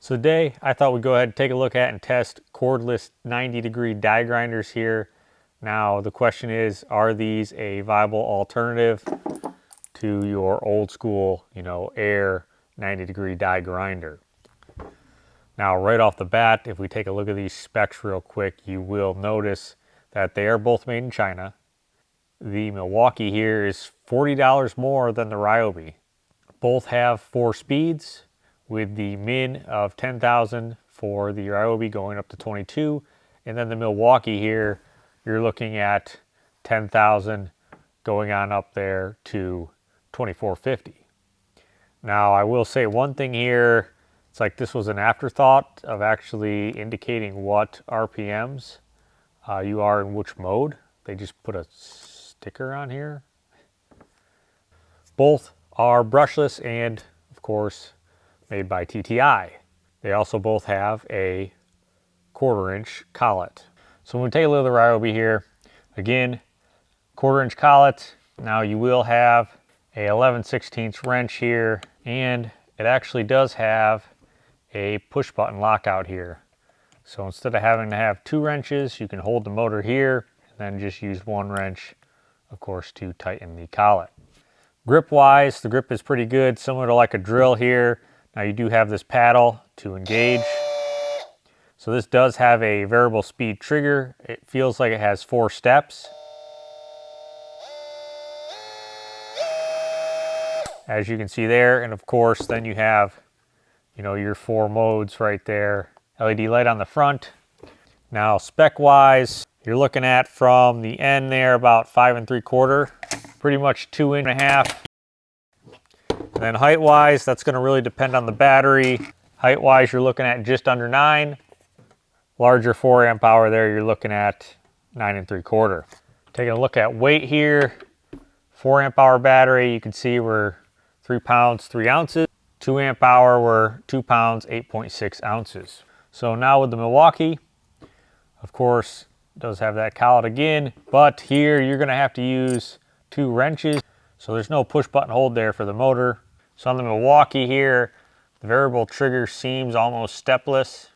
So today I thought we'd go ahead and take a look at and test cordless 90-degree die grinders here. Now the question is, are these a viable alternative to your old school, air 90-degree die grinder? Now right off the bat, if we take a look at these specs real quick, you will notice that they are both made in China. The Milwaukee here is $40 more than the Ryobi. Both have 4 speeds, with the min of 10,000 for the Ryobi going up to 22, and then the Milwaukee here, you're looking at 10,000 going on up there to 2450. Now I will say one thing here, it's like this was an afterthought of actually indicating what RPMs you are in which mode. They just put a sticker on here. Both are brushless and of course made by TTI. They also both have a 1/4-inch collet. So when we take a look at the Ryobi here, again, 1/4-inch collet. Now you will have a 11/16 wrench here, and it actually does have a push button lockout here. So instead of having to have 2 wrenches, you can hold the motor here and then just use 1 wrench, of course, to tighten the collet. Grip wise, the grip is pretty good, similar to like a drill here. Now you do have this paddle to engage. So this does have a variable speed trigger. It feels like it has 4 steps. As you can see there, and of course then you have, your 4 modes right there. LED light on the front. Now spec wise, you're looking at from the end there about 5 3/4, pretty much 2.5. And then height wise, that's going to really depend on the battery. Height wise, you're looking at just under 9. Larger 4 amp hour there, you're looking at 9 3/4. Taking a look at weight here, 4 amp hour battery, you can see we're 3 pounds 3 ounces. 2 amp hour, we're 2 pounds 8.6 ounces. So now with the Milwaukee, of course, does have that collet again, but here you're going to have to use 2 wrenches. So there's no push button hold there for the motor. So on the Milwaukee here, the variable trigger seems almost stepless.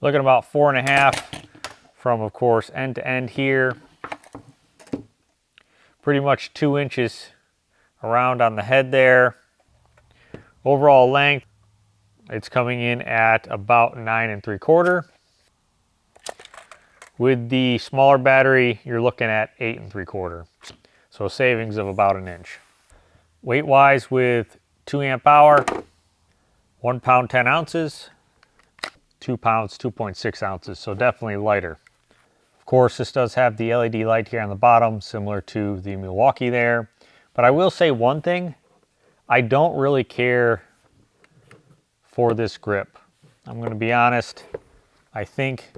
Looking about 4.5 from, of course, end to end here. Pretty much 2 inches around on the head there. Overall length, it's coming in at about 9 3/4. With the smaller battery, you're looking at 8 3/4. So a savings of about 1 inch. Weight wise, with 2 amp hour, 1 pound 10 ounces, 2 pounds 2.6 ounces. So definitely lighter. Of course, this does have the LED light here on the bottom, similar to the Milwaukee there. But I will say one thing, I don't really care for this grip. I'm going to be honest. I think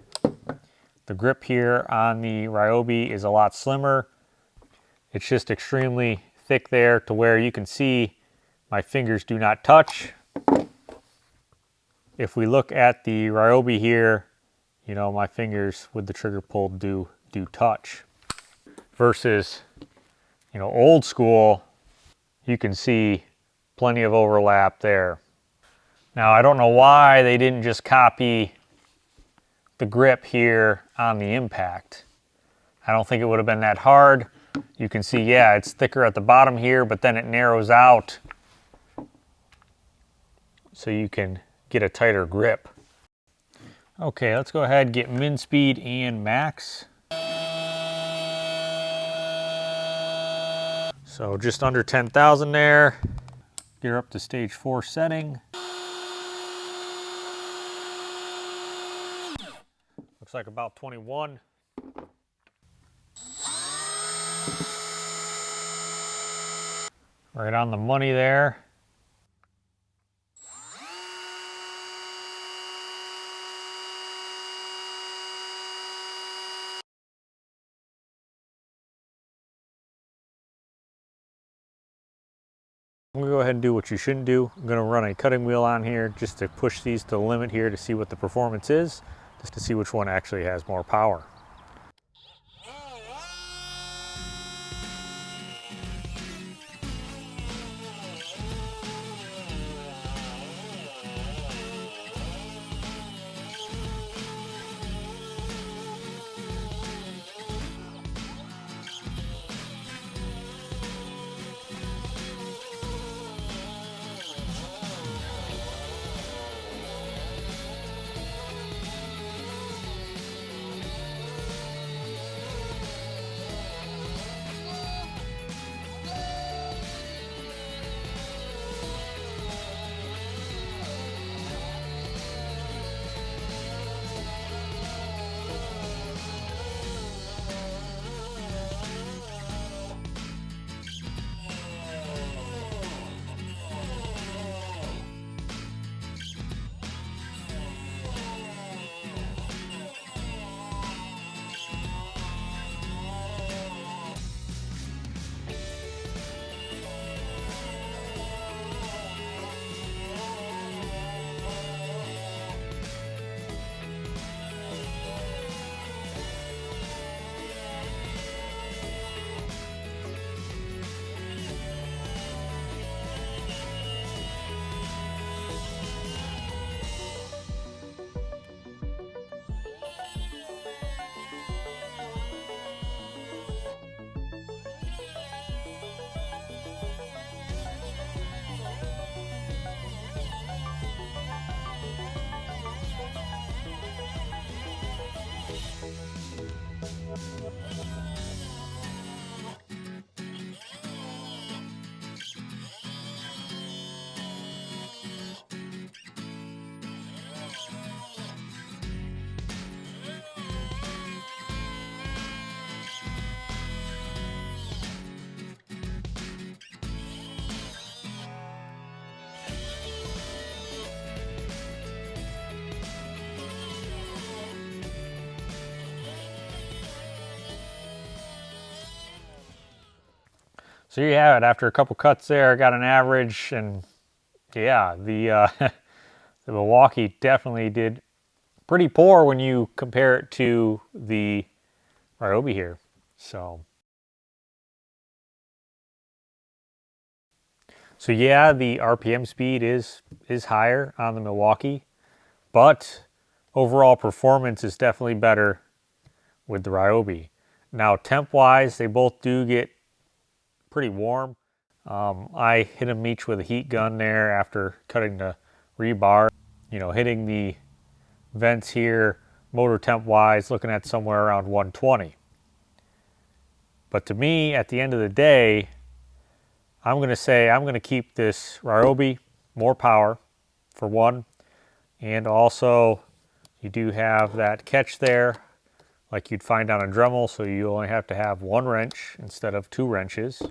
the grip here on the Ryobi is a lot slimmer. It's just extremely thick there to where you can see my fingers do not touch. If we look at the Ryobi here, my fingers with the trigger pulled do touch. Versus, old school, you can see plenty of overlap there. Now, I don't know why they didn't just copy the grip here on the impact. I don't think it would have been that hard. You can see, yeah, it's thicker at the bottom here, but then it narrows out so you can get a tighter grip. Okay, let's go ahead and get min speed and max. So just under 10,000 there. Get her up to stage 4 setting. Looks like about 21. Right on the money there. I'm going to go ahead and do what you shouldn't do. I'm going to run a cutting wheel on here just to push these to the limit here to see what the performance is, just to see which one actually has more power. So you have it. After a couple cuts there, I got an average, and yeah, the the Milwaukee definitely did pretty poor when you compare it to the Ryobi here. So yeah, the RPM speed is higher on the Milwaukee, but overall performance is definitely better with the Ryobi. Now temp wise, they both do get pretty warm. I hit them each with a heat gun there after cutting the rebar. You know, hitting the vents here, motor temp wise, looking at somewhere around 120. But to me, at the end of the day, I'm going to say I'm going to keep this Ryobi, more power for one, and also you do have that catch there like you'd find on a Dremel, so you only have to have one wrench instead of two wrenches,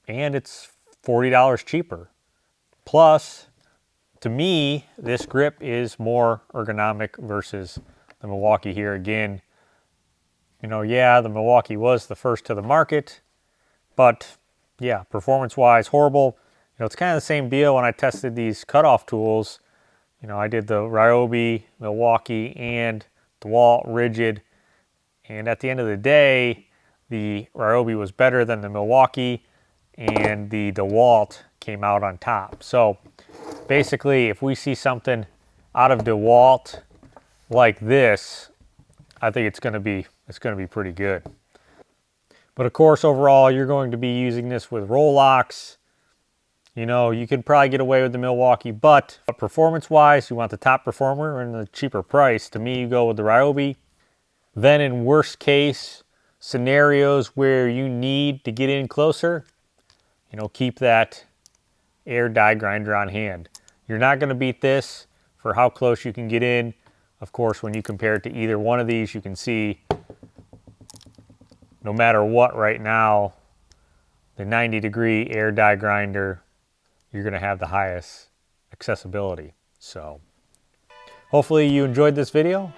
and it's $40 cheaper. Plus, to me, this grip is more ergonomic versus the Milwaukee here. Again, you know, yeah, the Milwaukee was the first to the market, but yeah, performance-wise, horrible. You know, it's kind of the same deal when I tested these cutoff tools. You know, I did the Ryobi, Milwaukee, and DeWalt Rigid, and at the end of the day, the Ryobi was better than the Milwaukee, and the DeWalt came out on top. So basically, if we see something out of DeWalt like this, I think it's going to be pretty good. But of course, overall, you're going to be using this with roll locks. You know, you could probably get away with the Milwaukee, but performance-wise, you want the top performer and the cheaper price. To me, you go with the Ryobi. Then in worst case scenarios where you need to get in closer, you know, keep that air die grinder on hand. You're not going to beat this for how close you can get in. Of course, when you compare it to either one of these, you can see no matter what right now, the 90-degree air die grinder, you're going to have the highest accessibility. So hopefully you enjoyed this video,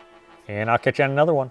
and I'll catch you on another one.